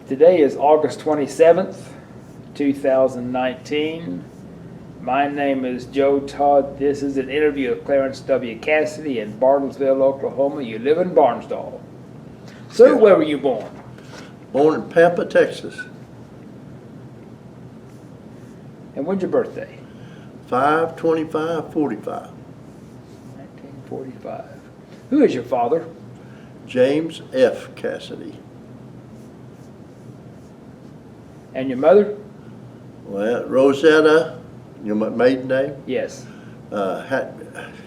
Today is August 27th, 2019. My name is Joe Todd. This is an interview of Clarence W. Cassity in Bartlesville, Oklahoma. You live in Barnesdall. Sir, Yeah. where were you born? Born in Pampa, Texas. And when's your birthday? 5/25/45. 1945. Who is your father? James F. Cassity. And your mother? Well, Rosetta, your maiden name? Yes.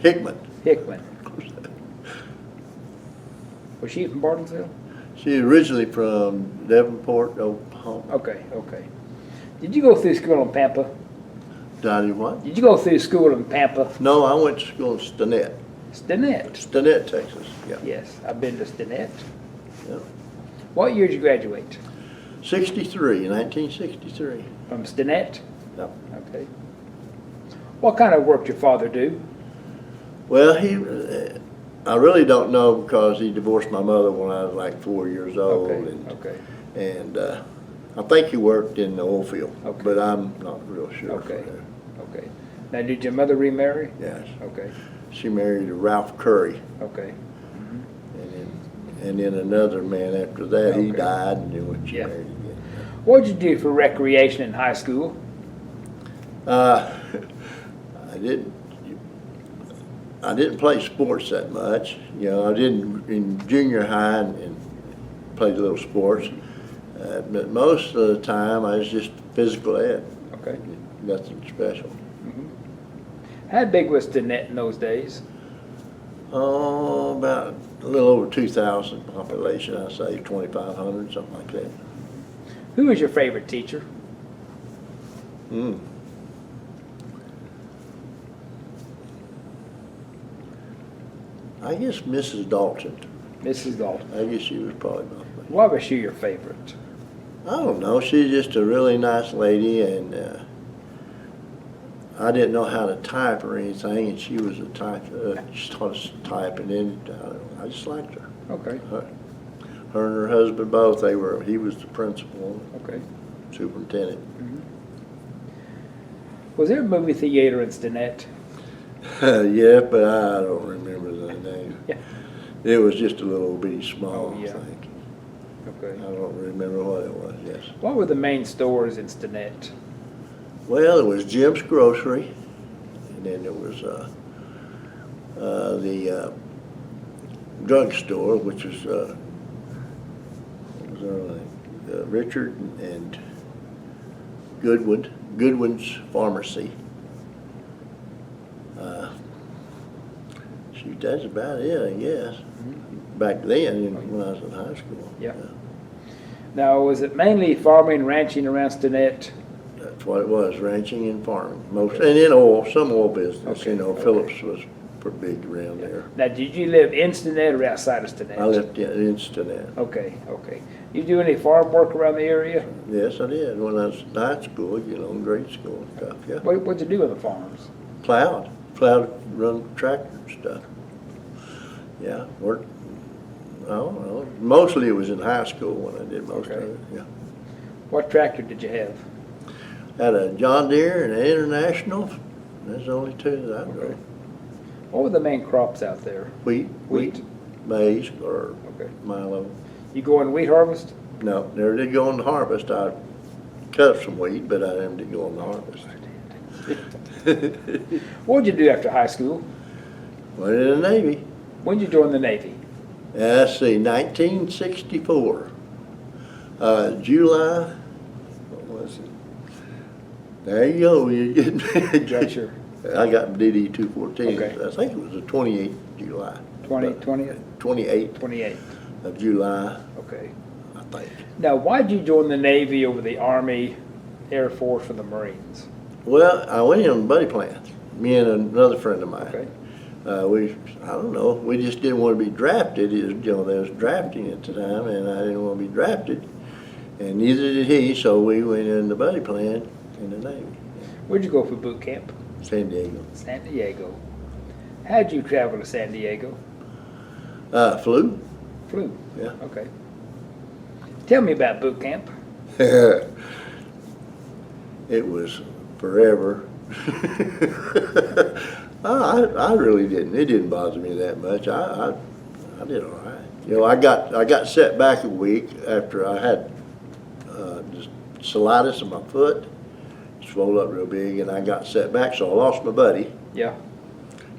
Hickman. Hickman. Was she from Bartlesville? She's originally from Devonport, Oklahoma. Okay. Did you go through school in Pampa? Did what? Did you go through school in Pampa? No, I went to school in Stinnett. Stinnett. Texas. Yeah. Yes, I've been to Stinnett. Yeah. What year did you graduate? 1963. From Stinnett? Yep. Okay. What kind of work did your father do? Well, I really don't know because he divorced my mother when I was like 4 years old. Okay. And I think he worked in the oil field, Okay. but I'm not real sure. Okay. Okay. Now, did your mother remarry? Yes. Okay. She married Ralph Curry, Okay. and then another man after that. He Okay. died, and then when she Yeah. married again. What did you do for recreation in high school? I didn't play sports that much. You know, I didn't in junior high and played a little sports. But most of the time, I was just physical ed. Okay. Nothing special. How big was Stinnett in those days? Oh, about a little over 2,000 population, I'd say 2,500, something like that. Who was your favorite teacher? I guess Mrs. Dalton. Mrs. Dalton. I guess she was probably my favorite. Why was she your favorite? I don't know. She's just a really nice lady, and I didn't know how to type or anything, and she was a type. She taught us to type, and then I just liked her. Okay. Her and her husband both. He was the principal, Okay. superintendent. Was there a movie theater in Stinnett? Yeah, but I don't remember the name. Yeah. It was just a little bitty small Oh, yeah. thing. Okay. I don't remember what it was. Yes. What were the main stores in Stinnett? Well, it was Jim's Grocery, and then there was the drugstore, which was what was their name? Richard and Goodwin's Pharmacy. Shoot, that's about it, I guess. Back then, when I was in high school. Yeah. Now, was it mainly farming, ranching around Stinnett? That's what it was, ranching and farming, and then some oil business. Okay, You know, okay. Phillips was pretty big around there. Now, did you live in Stinnett or outside of Stinnett? I lived in Stinnett. Okay. You do any farm work around the area? Yes, I did. When I was in high school, you know, in grade school and stuff, yeah. What'd you do on the farms? Plowed, run tractor and stuff. Yeah, worked, I don't know. Mostly it was in high school when I did most of Okay. it, yeah. What tractor did you have? Had a John Deere and an International. That's the only two that I Okay. drove. What were the main crops out there? Wheat, maize, or Okay. milo. You go in wheat harvest? No, never did go on the harvest. I cut up some wheat, but I never did go on the harvest. What did you do after high school? Went in the Navy. When did you join the Navy? Let's see, 1964. July, what was it? There you go, you're getting Got your I got DD 214. Okay. I think it was the 28th July. 28th? 28th of July, Okay. I think. Now, why did you join the Navy over the Army, Air Force, or the Marines? Well, I went in on buddy plans, me and another friend of mine. Okay. I don't know, we just didn't want to be drafted. You know, there was drafting at the time, and I didn't want to be drafted, and neither did he, so we went in the buddy plan in the Navy. Where'd you go for boot camp? San Diego. San Diego. How'd you travel to San Diego? Flew. Flew. Yeah. Okay. Tell me about boot camp. It was forever. I really didn't. It didn't bother me that much. I did all right. You know, I got set back a week after I had just cellitis in my foot, swelled up real big, and I got set back. So I lost my buddy. Yeah.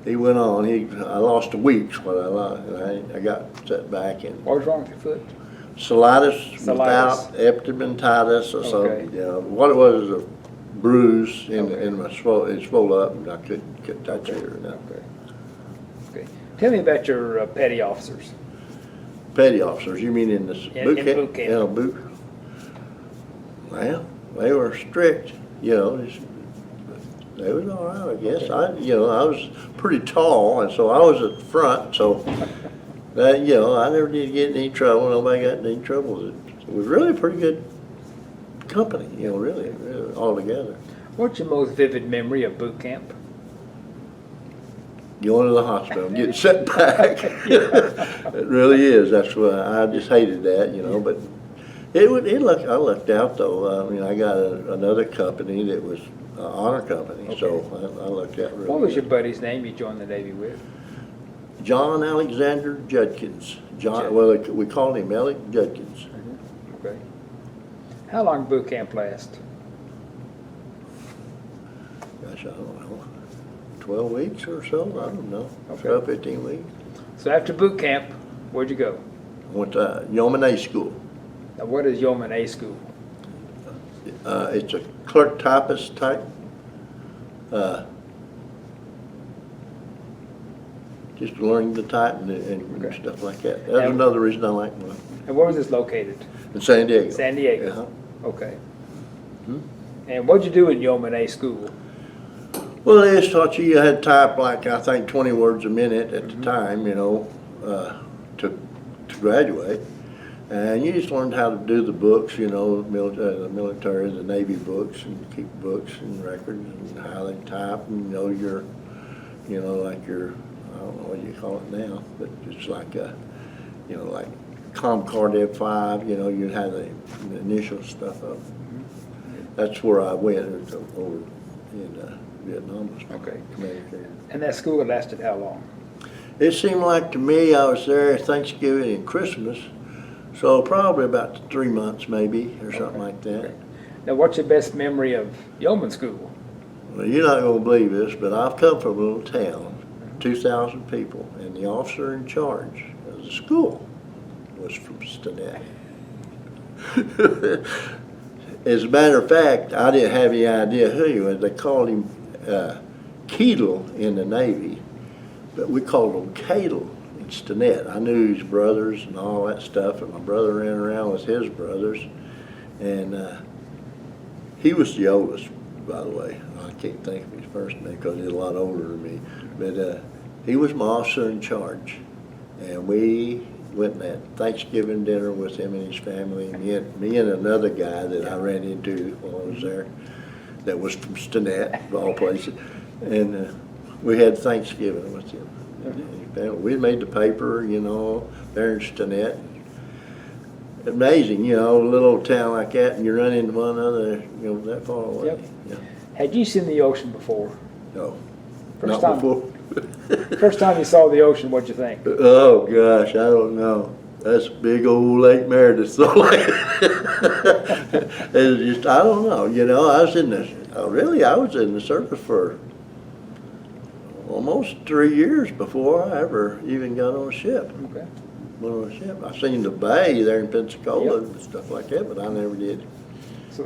He went on. I lost a week's what I lost, and I got set back and. What was wrong with your foot? Cellitis without epidermatitis or something. You know, what it was a bruise in my it swelled up, and I couldn't touch it or nothing. Okay. Okay. Tell me about your petty officers. Petty officers, you mean in the boot camp? Boot camp. Yeah, well, they were strict, you know. They was all right, I guess. I was pretty tall, and so I was at the front, so that, you know, I never did get in any trouble. Nobody got in any trouble. It was really a pretty good company, you know, really all together. What's your most vivid memory of boot camp? Going to the hospital, getting set back. It really is. That's why I just hated that, you know. But I lucked out though. I mean, I got another company that was an honor company, so I lucked out really. What was your buddy's name you joined the Navy with? John Alexander Judkins. Well, we called him Alec Judkins. Mm-hmm. Okay. How long did boot camp last? Gosh, I don't know. 12 weeks or so? I don't know. Okay. 12, 15 weeks. So after boot camp, where'd you go? I went to Yeoman A School. Now, what is Yeoman A School? It's a clerk typist type. Just learning to type and stuff like that. That's another reason I like one. And where was this located? In San Diego. San Diego. Uh-huh. Okay. And what'd you do in Yeoman A School? Well, they just taught you had to type like, I think, 20 words a minute at the time, you know, to graduate. And you just learned how to do the books, you know, the military, the Navy books, and keep books and records and how they type, and I don't know what you call it now, but it's like like ComCard F5, you know, you'd have the initial stuff up. That's where I went over in Vietnam. Okay. And that school lasted how long? It seemed like to me I was there Thanksgiving and Christmas, so probably about 3 months maybe, or something like that. Okay. Now, what's your best memory of Yeoman School? Well, you're not going to believe this, but I've come from a little town, 2,000 people, and the officer in charge of the school was from Stinnett. As a matter of fact, I didn't have any idea who he was. They called him Keedle in the Navy, but we called him Cadle in Stinnett. I knew his brothers and all that stuff, and my brother ran around with his brothers, and he was the oldest, by the way. I can't think of his first name because he's a lot older than me, but he was my officer in charge, and we went and had Thanksgiving dinner with him and his family, me and another guy that I ran into while I was there that was from Stinnett, of all places, and we had Thanksgiving with him. We made the paper, you know, there in Stinnett. Amazing, you know, a little town like that, and you run into one another, you know, that far away. Yep. Yeah. Had you seen the ocean before? No, First not time. before. First time you saw the ocean, what'd you think? Oh gosh, I don't know. That's big old Lake Meredith. So it's just, I don't know. You know, I was in the service for almost 3 years before I ever even got on a ship. Okay. Went on a ship. I seen the bay there in Pensacola and stuff like that, but I never did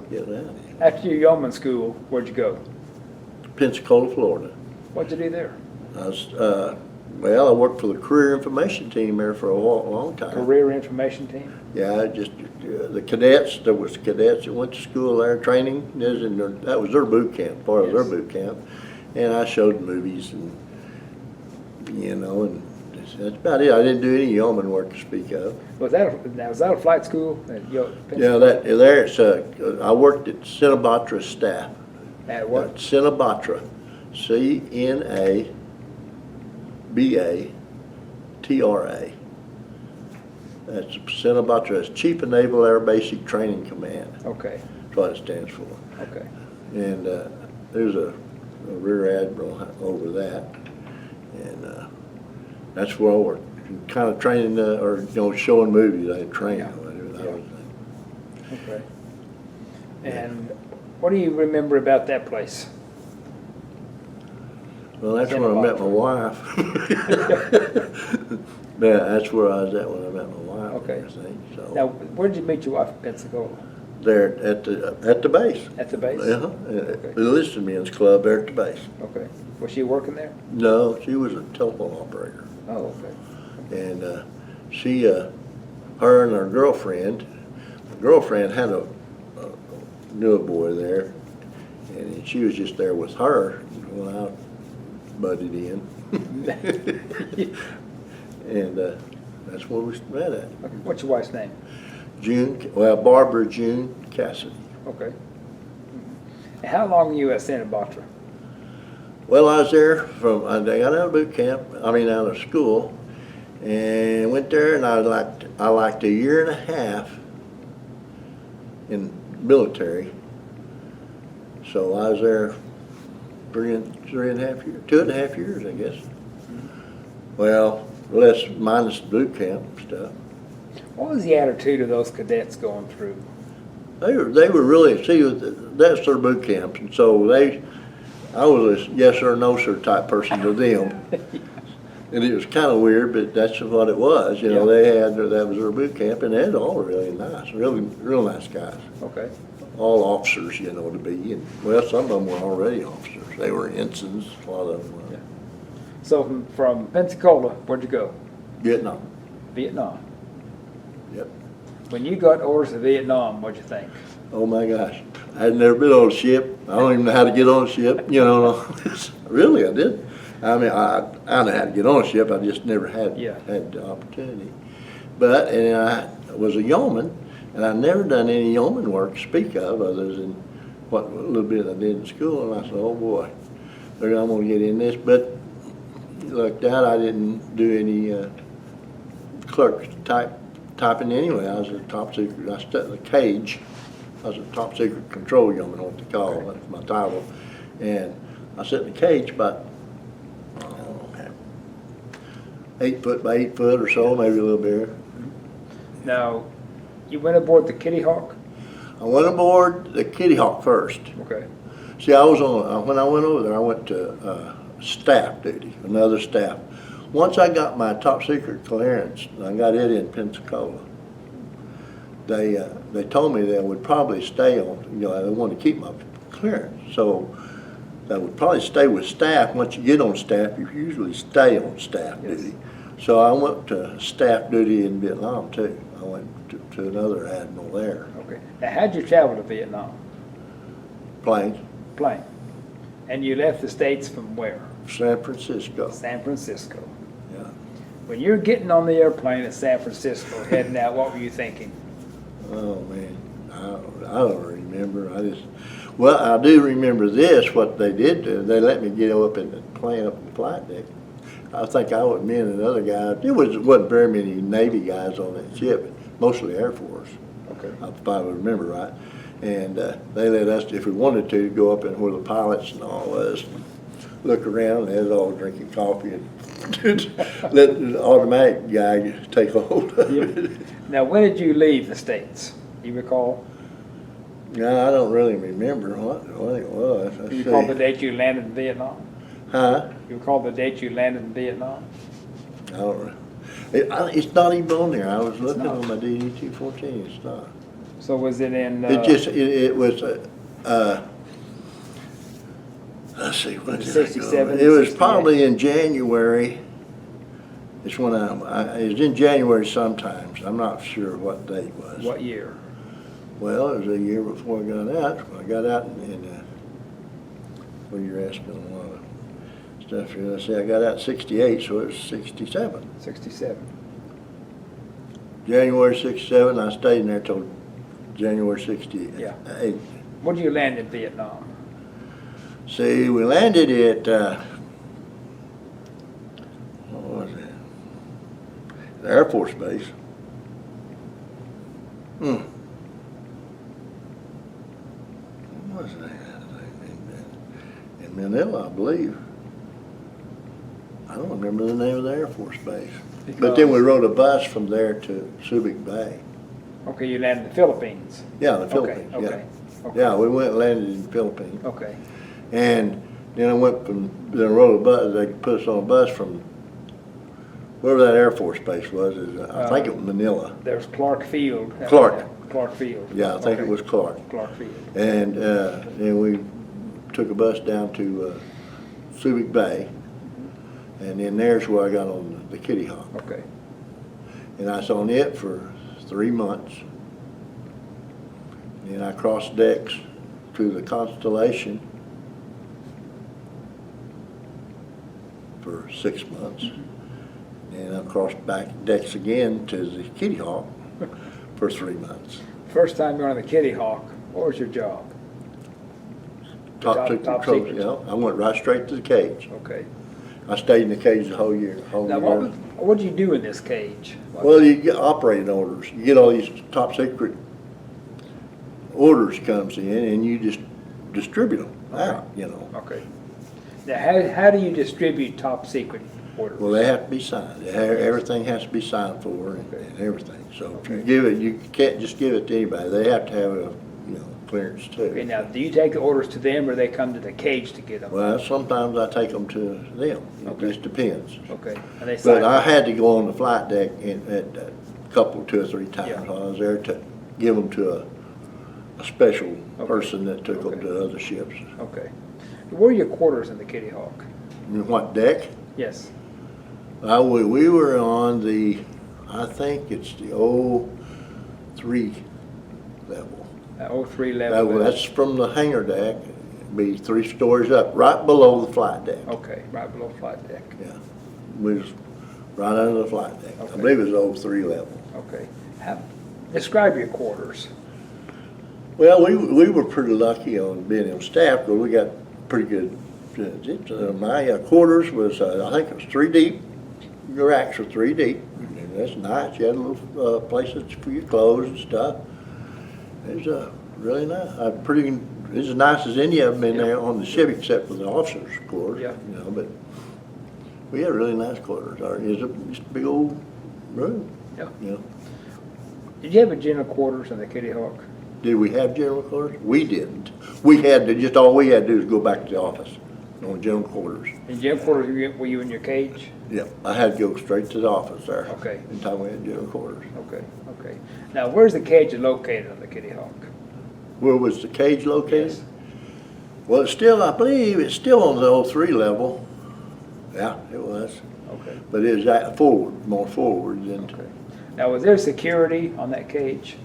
get out. After your yeoman school, where'd you go? Pensacola, Florida. What'd you do there? I was, I worked for the career information team there for a long time. Career information team? Yeah, just the cadets. There was cadets that went to school there, training. That was their boot camp, part of their boot camp. And I showed movies, and you know, and that's about it. I didn't do any yeoman work to speak of. Was that a flight school? Yeah, there it's I worked at Cinabatra staff. At what? Cinabatra, CNABATRA. That's Santa Barbara. It's Chief of Naval Air Basic Training Command. Okay, That's what it stands for. okay. And there's a rear admiral over that, and that's where we're kind of training, or showing movies. I train. Yeah. Yeah. Okay. And what do you remember about that place? Well, that's Santa where I met my Barbara. wife. Yeah, that's where I was at when I met my wife. Okay. I think, so. Now, where did you meet your wife in Pensacola? There at the base. At the base? Uh-huh. Okay. The enlisted men's club there at the base. Okay. Was she working there? No, she was a telephone operator. Oh, okay. And she, her and her girlfriend, the girlfriend knew a boy there, and she was just there with her when I butted in. And that's where we met at. Okay. What's your wife's name? Barbara June Cassity. Okay. And how long were you at Santa Barbara? Well, I was there I got out of boot camp, out of school, and went there, and I liked a year and a half in military. So I was there 3.5 years, 2.5 years, I guess. Well, minus the boot camp stuff. What was the attitude of those cadets going through? They were really, that's their boot camp, and so I was a yes or no sir type person to them. And it was kind of weird, but that's what it was. Yeah. That was their boot camp, and they're all really nice, real nice guys. Okay. All officers, to be. And, well, some of them were already officers. They were ensigns, a lot of them were. Yeah. So from Pensacola, where'd you go? Vietnam. Vietnam. Yep. When you got orders to Vietnam, what'd you think? Oh my gosh. I had never been on a ship. I don't even know how to get on a ship, Really, I didn't. I mean, I know how to get on a ship. I just never had the opportunity. And I was a yeoman, and I never done any yeoman work to speak of other than what little bit I did in school. And I said, oh boy, I'm going to get in this. But like that, I didn't do any clerk typing anyway. I was a top secret. I stuck in the cage. I was a top secret control yeoman, what they call. Okay. That's my title. And I sat in the cage about 8 foot by 8 foot or so, maybe a little bigger. Now, you went aboard the Kitty Hawk? I went aboard the Kitty Hawk first. Okay. See, I was when I went over there, I went to staff duty, another staff. Once I got my top secret clearance, I got it in Pensacola. They told me they would probably stay on, they wanted to keep my clearance. So they would probably stay with staff. Once you get on staff, you usually stay on staff duty. So I went to staff duty in Vietnam too. I went to another admiral there. Okay. Now, how'd you travel to Vietnam? Planes. Plane. And you left the States from where? San Francisco. San Francisco. Yeah. When you're getting on the airplane at San Francisco, heading out, what were you thinking? Oh man, I don't remember. Well, I do remember this. What they did do, they let me get up in the plane, up in the flight deck. I think me and another guy. Wasn't very many Navy guys on that ship, mostly Air Force. Okay. If I would remember right. And they let us, if we wanted to, go up in where the pilots and all was, look around, and they was all drinking coffee and let the automatic guy take hold of it. Now, when did you leave the States? You recall? No, I don't really remember what it was. Do you recall the date you landed in Vietnam? Huh? You recall the date you landed in Vietnam? I don't. It's not even on there. I was looking not. on my DD-214. It's not. So was it in? It was. Let's see. When did I go? 67, It was 68. probably in January. It's when it was in January sometimes. I'm not sure what date it was. What year? Well, it was a year before I got out. When I got out well, you're asking a lot of stuff here. Let's see, I got out in 68, so it was 67. 67. January 67, I stayed in there till January 68. Yeah. When did you land in Vietnam? See, we landed at, what was it? The Air Force Base. What was that? In Manila, I believe. I don't remember the name of the Air Force Base. But then we rode a bus from there to Subic Bay. Okay, you landed in the Philippines. Yeah, the Philippines, Okay, yeah. okay. Yeah, we went and landed in the Philippines. Okay, And then I went then I rode a bus, they put us on a bus from wherever that Air Force Base was, I think it was Manila. there's Clark Field. Clark. Clark Field. Yeah, I think it Okay. was Clark. Clark Field. And then we took a bus down to Subic Bay, and then there's where I got on the Kitty Hawk. Okay. And I was on it for 3 months. And I crossed decks to the Constellation for 6 months. And I crossed back decks again to the Kitty Hawk for 3 months. First time you're on the Kitty Hawk, what was your job? Top secret. you know, I went right straight to the cage. Okay. I stayed in the cage the whole year. Now, what did you do in this cage? Well, you get operating orders. You get all these top secret orders comes in, and you just distribute them out, you know. Okay. Now, how do you distribute top secret orders? Well, they have to be signed. Everything has to be signed for and everything. So if you give it, you can't just give it to anybody. They have to have a, you know, clearance too. Okay, now, do you take the orders to them, or they come to the cage to get them? Well, sometimes I take them to them. It just depends. Okay. And they sign But I had to go on the flight deck at a couple, 2 or 3 times Yeah. while I was there to give them to a special person that took them to other ships. Okay. Where are your quarters in the Kitty Hawk? And what deck? Yes. We were on the, I think it's the 03 level. 03 level. That's from the hangar deck, be 3 stories up, right below the flight deck. Okay, right below flight deck. Yeah, we was right under the flight deck. Okay. I believe it was 03 level. Okay. Describe your quarters. Well, we were pretty lucky on being on staff because we got pretty good. My quarters was, I think it was 3 deep. Your racks were 3 deep. And that's nice. You had little places for your clothes and stuff. It was really nice. It's as nice as any of them in there on the ship, except for the officers' quarters. Yeah. You know, but we had really nice quarters. It was just a big old room. Yeah. You know. Did you have a general quarters in the Kitty Hawk? Did we have general quarters? We didn't. We had to, just all we had to do was go back to the office on general quarters. In general quarters, were you in your cage? Yep, I had to go straight to the office there. Okay. Until we had general quarters. Okay, okay. Now, where's the cage located on the Kitty Hawk? Where was the cage located? Yes. Well, it's still, I believe, it's still on the 03 level. Yeah, it was. Okay. But it was that forward, more forward than. Okay. Now, was there security on that cage?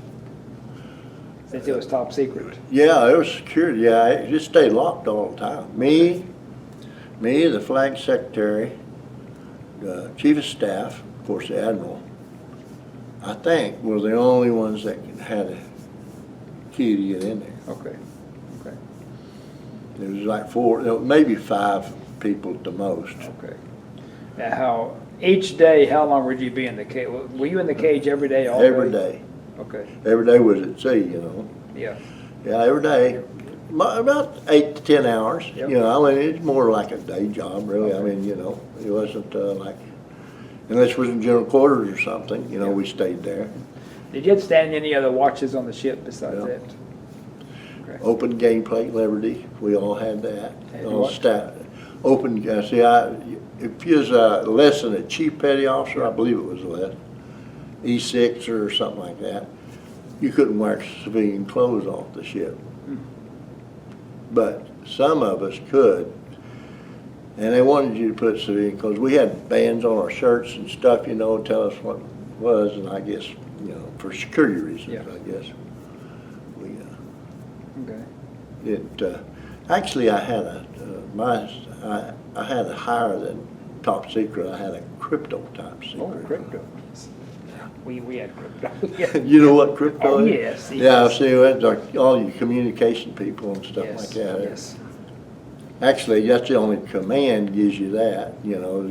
Since it was top secret? Yeah, there was security. Yeah, it just stayed locked all the time. Me, the flag secretary, the chief of staff, of course, the admiral, I think, were the only ones that had a key to get in there. Okay, okay, There was like 4, maybe 5 people at the most. okay. Now, each day, how long would you be in the cage? Were you in the cage every day, all day? Every day. Okay, Every day was at sea, you know. yeah, Yeah, every day. About 8 to 10 hours. Yep. You know, I mean, it's more like a day job, really. I mean, you know, it wasn't like, unless it was in general quarters or something, you know, Yeah. we stayed there. Did you have to stand any other watches on the ship besides Yeah. that? Okay. Open game plate liberty, we all had that. Had All what? staff. Open, see, if you was less than a chief petty officer, I believe it was less, E6 or something like that, you couldn't wear civilian clothes off the ship. But some of us could, and they wanted you to put civilian clothes. We had bands on our shirts and stuff, you know, tell us what it was, and I guess, you know, for security reasons, Yeah. I guess. We Okay. actually, I had I had a higher than top secret. I had a crypto top secret. Oh, crypto. We had crypto. Yeah. You know what crypto Oh, is? yes, Yeah, yes. see, it's like all your communication people and stuff Yes, like that. yes. Actually, that's the only command gives you that. You know,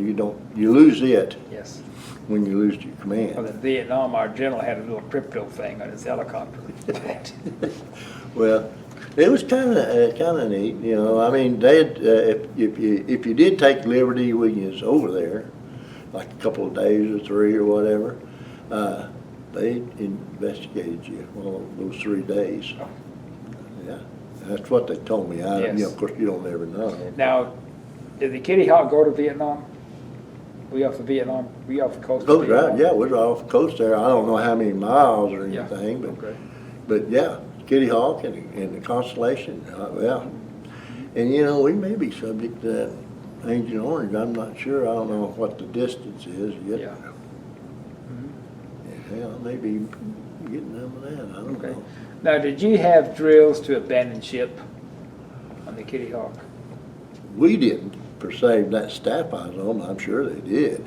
you lose it. Yes. when you lose your Well, command. in Vietnam, our general had a little crypto thing on his helicopter. Well, it was kind of neat, you know. I mean, if you did take liberty when you was over there, like a couple of days or 3 or whatever, they investigated you all those 3 days. Oh. Yeah, that's what they told me. Yes. You know, of course, you don't ever know. Now, did the Kitty Hawk go to Vietnam? We off the Vietnam? We off the coast of Those Vietnam? right, yeah, we're off the coast there. I don't know how many miles or Yeah. anything, Okay. but yeah, Kitty Hawk and the Constellation, yeah. And you know, we may be subject to that Agent Orange. I'm not sure. I don't know what the distance is yet. Yeah. Yeah, maybe getting them of that. I don't Okay. know. Now, did you have drills to abandon ship on the Kitty Hawk? We didn't per se. That staff I was on, I'm sure they did.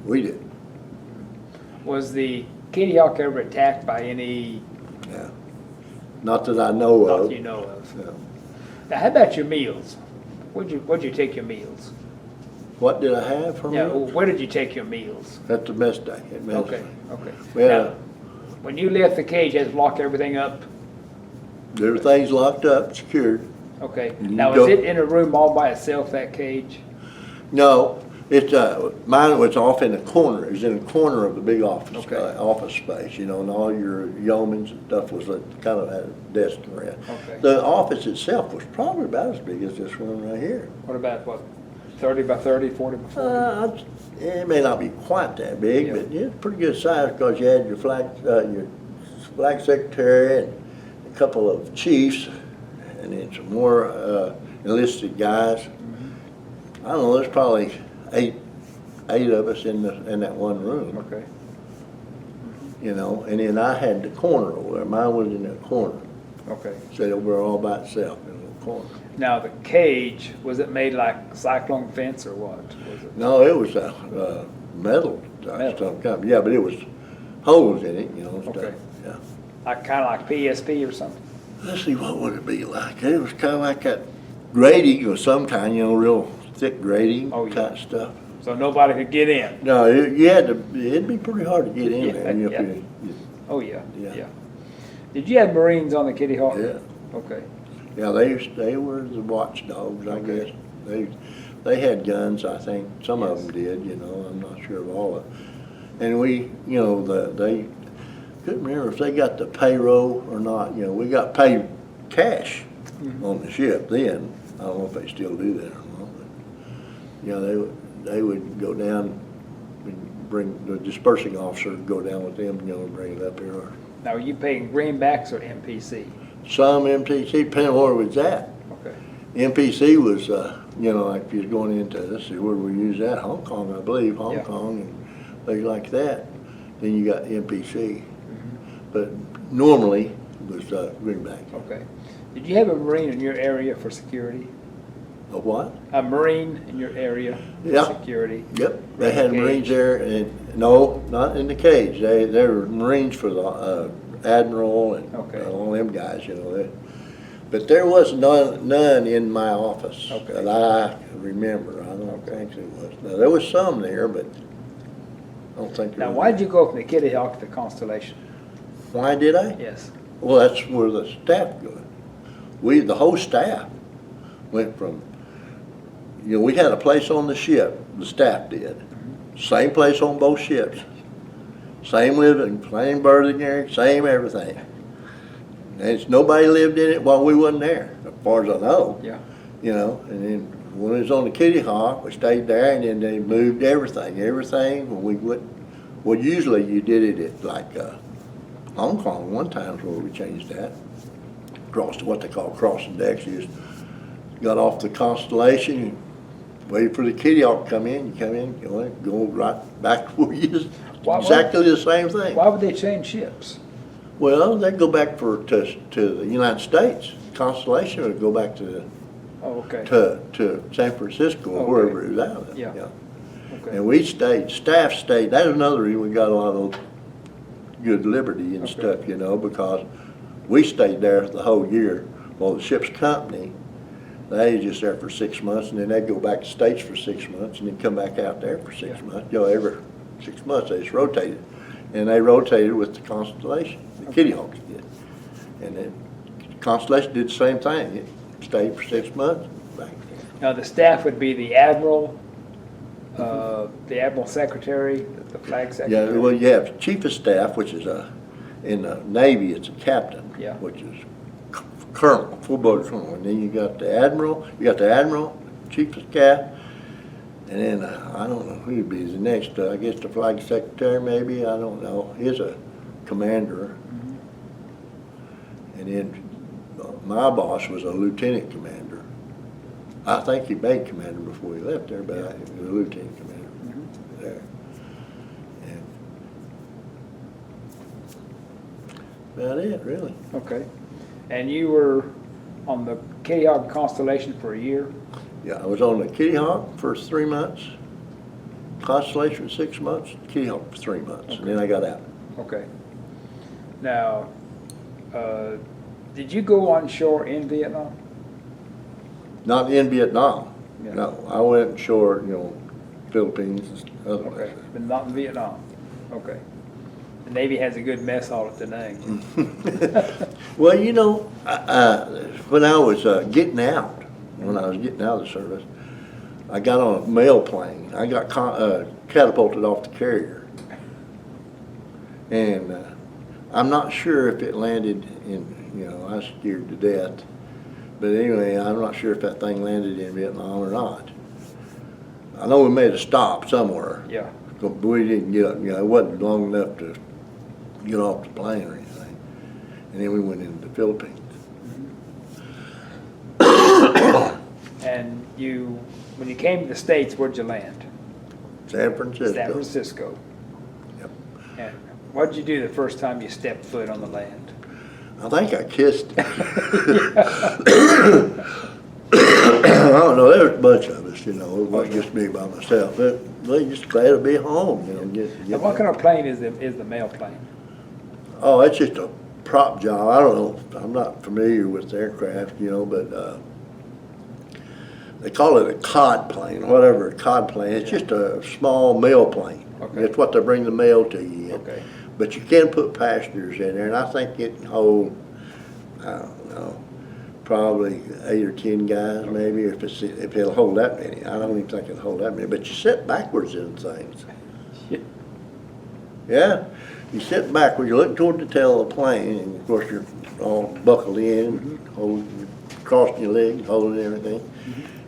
We did. Was the Kitty Hawk ever attacked by any, Yeah. Not that I know not of. that you know of? No. Now, how about your meals? Where'd you take your meals? What did I have for Yeah, me? where did you take your meals? At the mess deck. At mess Okay, deck. okay. Well, Now, when you left the cage, you had to lock everything up? everything's locked up, secured. Okay. You Now, go- is it in a room all by itself, that cage? No, it's, mine was off in the corner. It was in the corner of the big office, Okay. office space, you know, and all your yeomans and stuff was kind of at a desk around. Okay. The office itself was probably about as big as this one right here. What about, 30 by 30, 40 by 40? It may not be quite that big, Yeah. but it's pretty good size because you had your flag secretary and a couple of chiefs, and then some more enlisted guys. I don't know. There's probably eight of us in that one room. Okay. You know, and then I had the corner over there. Mine was in that corner. Okay. Sat over there all by itself in the corner. Now, the cage, was it made like cyclone fence or what? Was it? No, it was metal Metal. some kind. Yeah, but it was holes in it, you know, and stuff. Okay. Yeah. Like, kind of like PSP or something? Let's see, what would it be like? It was kind of like that grating of some kind, you know, real thick grating Oh, yeah. kind of stuff. So nobody could get in? No, you had to. It'd be pretty hard to get in Yeah, there. You know, yeah. if you- Oh, yeah, Yeah. yeah. Did you have Marines on the Kitty Hawk? yeah. Okay. Yeah, they were the watchdogs, I Okay. guess. They had guns, I think. Some of Yes. them did, you know. I'm not sure of all of them. And we, you know, they couldn't remember if they got the payroll or not. You know, we got paid cash on the ship then. I don't know if they still do that or not. But, you know, they would go down and bring the dispersing officer, go down with them, you know, and bring it up here. Now, are you paying greenbacks or MPC? Some MTC, depending on where it was at. Okay. MPC was, you know, like if you're going into, let's see, where we use that, Hong Kong, I believe, Hong Yeah. Kong and things like that. Then you got MPC. But normally it was greenback. Okay. Did you have a Marine in your area for security? A what? A Marine in your area for Yeah. security? Yep, they had Cage. Marines there, and no, not in the cage. They were Marines for the Admiral and Okay. all them guys, you know. But there was none in my office Okay. that I remember. I don't think there was. Now, there was some there, but I don't think there Now, was. why did you go from the Kitty Hawk to the Constellation? Why did I? Yes. Well, that's where the staff went. The whole staff went from, you know, we had a place on the ship, the staff did. Same place on both ships. Same living, same berthing area, same everything. And nobody lived in it while we wasn't there, as far as I know. Yeah. You know, and then when it was on the Kitty Hawk, we stayed there, and then they moved everything, when we went, well, usually you did it at like, Hong Kong one time is where we changed that. Crossed what they call crossing decks. You just got off the Constellation, you waited for the Kitty Hawk to come in, go right back where you just, Why- exactly the same thing. Why would they change ships? Well, they'd go back to the United States. Constellation would go back to Oh, okay. San Francisco or Okay. wherever it was out of. Yeah. And Okay. we stayed, staff stayed, that was another reason we got a lot of good liberty and Okay. stuff, you know, because we stayed there the whole year. Well, the ship's company, they was just there for 6 months, and then they'd go back to States for 6 months, and then come back out there for 6 Yeah. months, you know, every 6 months. They just rotated. And they rotated with the Constellation. The Kitty Hawks did. And then Constellation did the same thing. It stayed for 6 months. Back. Now, the staff would be the admiral, the admiral secretary, the flag secretary? Yeah, well, you have chief of staff, which is in the Navy, it's a captain, Yeah. which is colonel, full-blooded colonel. And then you got the admiral, chief of staff, and then I don't know who'd be the next, I guess the flag secretary maybe, I don't know. He's a commander. And then my boss was a lieutenant commander. I think he made commander before he left there, but he was a lieutenant commander there. And about it, really. Okay. And you were on the Kitty Hawk Constellation for a year? Yeah, I was on the Kitty Hawk for 3 months, Constellation for 6 months, Kitty Hawk for 3 months, and then I got out. Okay. Now, did you go on shore in Vietnam? Not in Vietnam. Yeah. No, I went ashore, Philippines and other Okay, places. but not in Vietnam. Okay. The Navy has a good mess hall at the name. Well, when I was getting out, when I was getting out of the service, I got on a mail plane. I got catapulted off the carrier. And I'm not sure if it landed in, I was scared to death. But anyway, I'm not sure if that thing landed in Vietnam or not. I know we made a stop somewhere. Yeah. But we didn't get up, it wasn't long enough to get off the plane or anything. And then we went into the Philippines. And when you came to the States, where'd you land? San Francisco. San Francisco. Yep. And what'd you do the first time you stepped foot on the land? I think I kissed it. I don't know, there was a bunch of us, it wasn't just me by myself. But we just glad to be home, And what kind of plane is the mail plane? Oh, it's just a prop job. I don't know, I'm not familiar with the aircraft, but they call it a cod plane, whatever, a cod plane. It's just a small mail plane. Okay. It's what they bring the mail to you in. Okay. But you can put passengers in there, and I think it can hold, I don't know, probably 8 or 10 guys maybe, if it'll hold that many. I don't even think it'll hold that many, but you sit backwards in things. Yeah, you sit backwards, you look toward the tail of the plane, and of course you're all buckled in, crossing your legs, holding everything.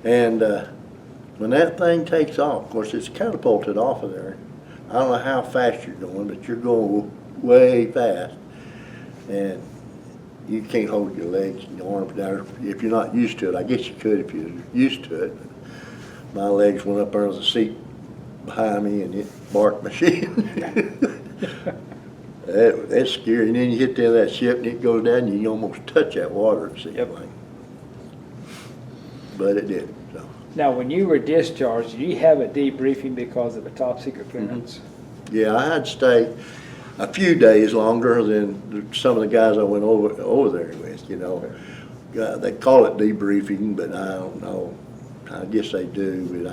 And when that thing takes off, of course it's catapulted off of there. I don't know how fast you're going, but you're going way fast. And you can't hold your legs and your arms down if you're not used to it. I guess you could if you're used to it. My legs went up under the seat behind me and it barked my shit. That's scary. And then you hit the end of that ship and it goes down and you almost touch that water, it seems like. But it did. So. Now, when you were discharged, did you have a debriefing because of a top secret clearance? Yeah, I had to stay a few days longer than some of the guys I went over there with, They call it debriefing, but I don't know. I guess they do, but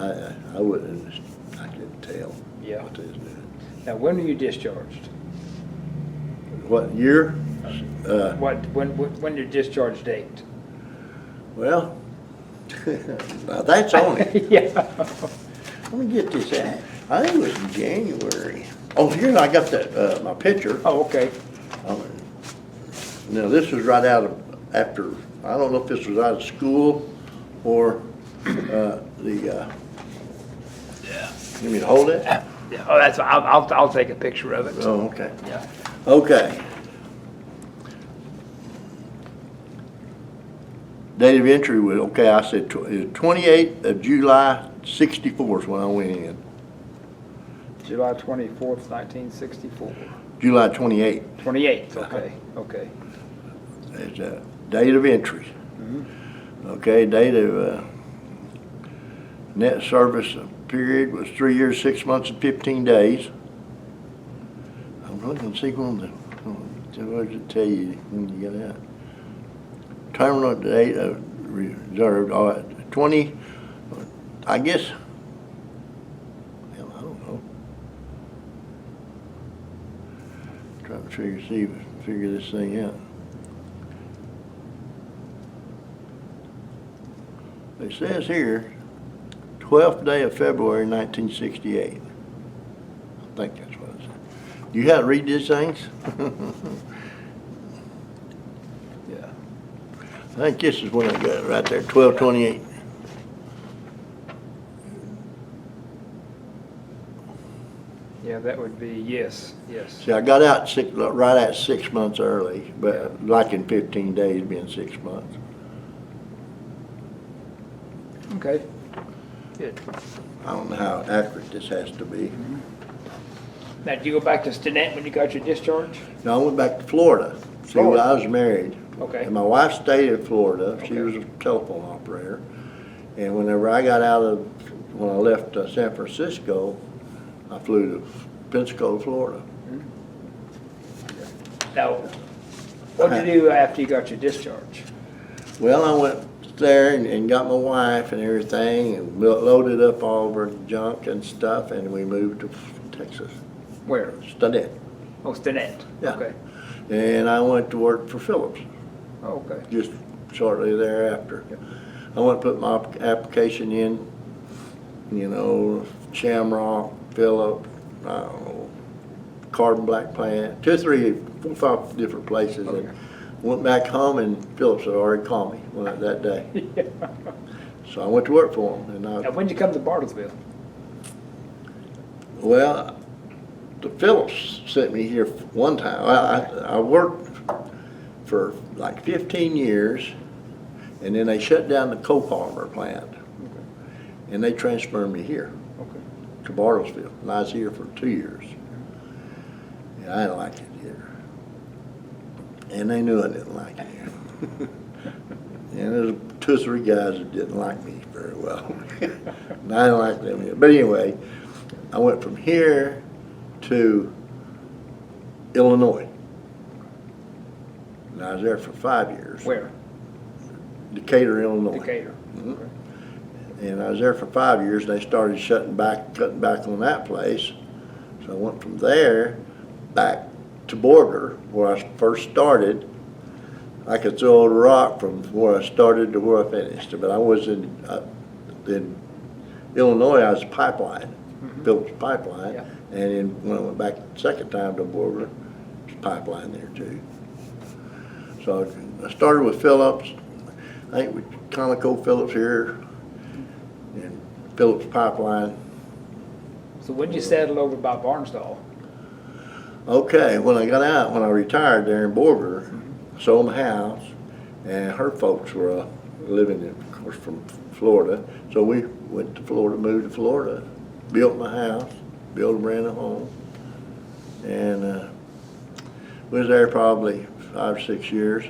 I wouldn't, I couldn't tell what they was doing. Now, when were you discharged? What year? When your discharge date? Well, now that's on it. Yeah. Let me get this out. I think it was in January. Oh, here I got that my picture. Oh, okay. Now this was right out of after. I don't know if this was out of school or the. You mean to hold it? Yeah. Oh, that's. I'll take a picture of it. Oh, okay. Yeah. Okay. Date of entry was, okay, I said 28th of July, 64 is when I went in. July 24th, 1964. July 28th. 28th, okay, okay. There's a date of entry. Okay, date of net service period was 3 years, 6 months, and 15 days. I'm looking to see what does it tell you when you get out. Terminal date of reserved, 20, I guess, I don't know. figure this thing out. It says here, 12th day of February, 1968. I think that's what it said. You had to read these things? Yeah. I think this is when I got it right there, 12/28. Yeah, that would be, yes. See, I got out right at 6 months early, but like in 15 days being 6 months. Okay, good. I don't know how accurate this has to be. Now, did you go back to Stinnett when you got your discharge? No, I went back to Florida. See, Florida. I was married. Okay. And my wife stayed in Florida. She Okay. was a telephone operator. And whenever I got when I left San Francisco, I flew to Pensacola, Florida. Now, what did you do after you got your discharge? Well, I went there and got my wife and everything and loaded up all of her junk and stuff, and we moved to Texas. Where? Stinnett. Oh, Stinnett. Yeah. Okay. And I went to work for Phillips Oh, okay. just shortly thereafter. I went to put my application in, Shamrock, Phillips, I don't know, Carbon Black Plant, 2, 3, 4, 5 different places. Okay. And went back home and Phillips had already called me that day. So I went to work for him. Now, when did you come to Bartlesville? Well, the Phillips sent me here one time. I worked for like 15 years, and then they shut down the copolymer plant, and they transferred me here to Bartlesville, and I was here for 2 years. And I didn't like it here, and they knew I didn't like it here. And there was 2 or 3 guys that didn't like me very well, and I didn't like them either. But anyway, I went from here to Illinois. And I was there for 5 years. Where? Decatur, Illinois. Decatur. Mhm. Okay. And I was there for 5 years, and they started cutting back on that place. So I went from there back to Borger, where I first started. I could throw a rock from where I started to where I finished. But I was in Illinois, I was a pipeline, Phillips pipeline. Yeah. And then when I went back the second time to Borger, there's a pipeline there too. So I started with Phillips. I think with Conoco Phillips here and Phillips Pipeline. So when did you settle over by Barnsdall? Okay, when I retired there in Borger, sold my house, and her folks were living, of course, from Florida. So we went to Florida, moved to Florida, built my house, built a brand new home, and was there probably 5 or 6 years.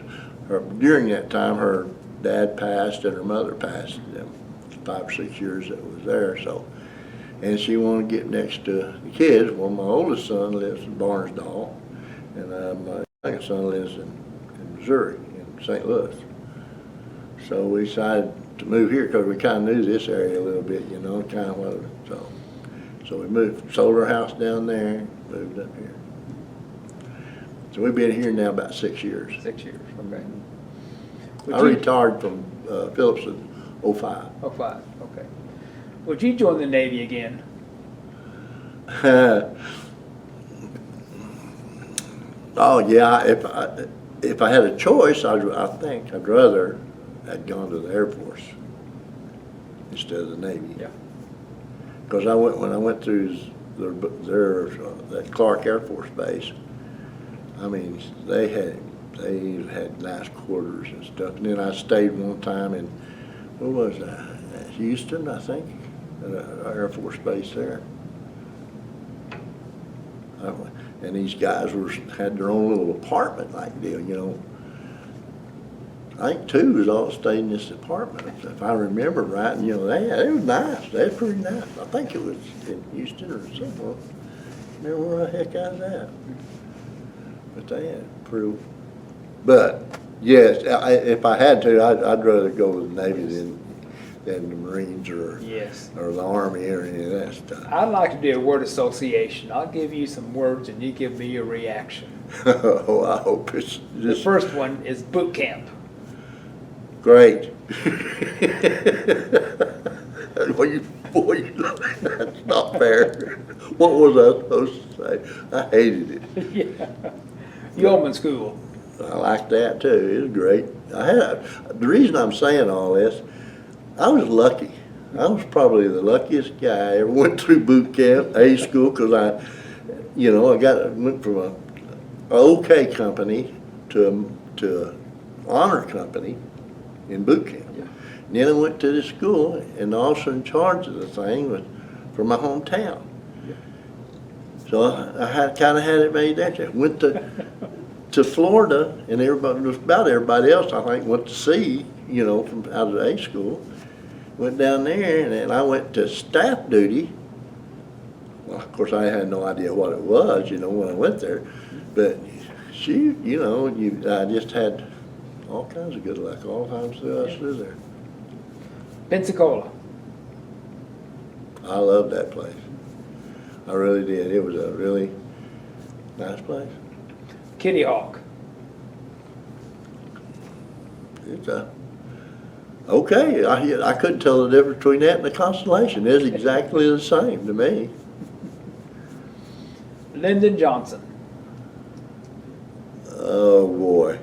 During that time, her dad passed and her mother passed. 5 or 6 years that was there. So, and she wanted to get next to the kids. Well, my oldest son lives in Barnsdall, and my second son lives in Missouri, in St. Louis. So we decided to move here because we kind of knew this area a little bit, kind of what. So we moved, sold our house down there, moved up here. So we've been here now about 6 years. 6 years, okay. I retired from Phillips in 05. 05, okay. Would you join the Navy again? Oh yeah, if I had a choice, I think I'd rather had gone to the Air Force instead of the Navy. Yeah. Because when I went through that Clark Air Force Base, I mean they had nice quarters and stuff. And then I stayed one time in where was that? Houston, I think, at an Air Force Base there. And these guys had their own little apartment like deal, I think 2 was all stayed in this apartment, if I remember right. And, it was nice. They was pretty nice. I think it was in Houston or somewhere. Remember where the heck I was at. But they had pretty. But yes, if I had to, I'd rather go with the Navy than the Marines Yes. or the Army or any of that stuff. I'd like to do a word association. I'll give you some words and you give me your reaction. Oh, I hope it's The just first one is boot camp. great. Boy, that's not fair. What was I supposed to say? I hated it. Yeah. Yeoman school. I liked that too. It was great. The reason I'm saying all this, I was lucky. I was probably the luckiest guy I ever went through boot camp, A school, because I went from a OK company to a honor company in boot camp. Yeah. And then I went to the school, and the officer in charge of the thing was from my hometown. Yeah. So I kind of had it made that way. Went to Florida, and about everybody else I think went to sea, from out of the A school. Went down there, and then I went to staff duty. Well, of course, I had no idea what it was, when I went there. But I just had all kinds of good luck all the time through there. Pensacola. I loved that place. I really did. It was a really nice place. Kitty Hawk. It's okay. I couldn't tell the difference between that and the Constellation. It's exactly the same to me. Lyndon Johnson. Oh boy.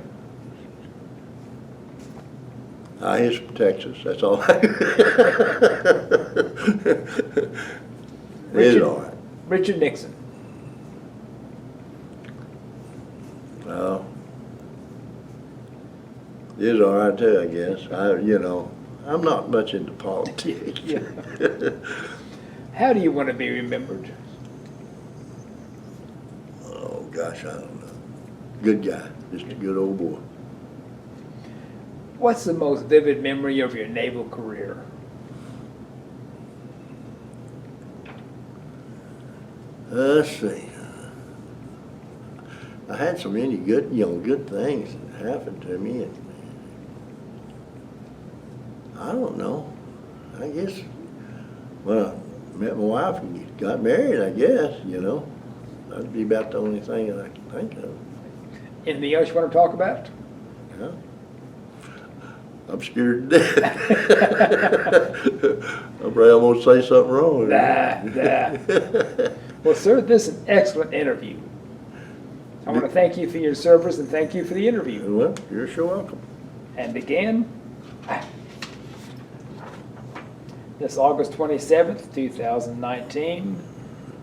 He's from Texas. That's all. It's all right. Richard Nixon. Well, it's all right too, I guess. I'm not much into politics. Yeah. How do you want to be remembered? Oh gosh, I don't know. Good guy, just a good old boy. What's the most vivid memory of your naval career? Let's see. I had so many good things that happened to me. And I don't know. I guess when I met my wife and got married, I guess, that'd be about the only thing that I can think of. Anything else you want to talk about? Yeah. I'm scared to death. I'm afraid I'm going to say something wrong. Nah. Well, sir, this is an excellent interview. I want to thank you for your service and thank you for the interview. Well, you're sure welcome. And again, this August 27th, 2019,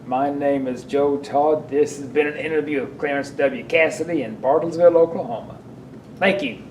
my name is Joe Todd. This has been an interview of Clarence W. Cassity in Bartlesville, Oklahoma. Thank you.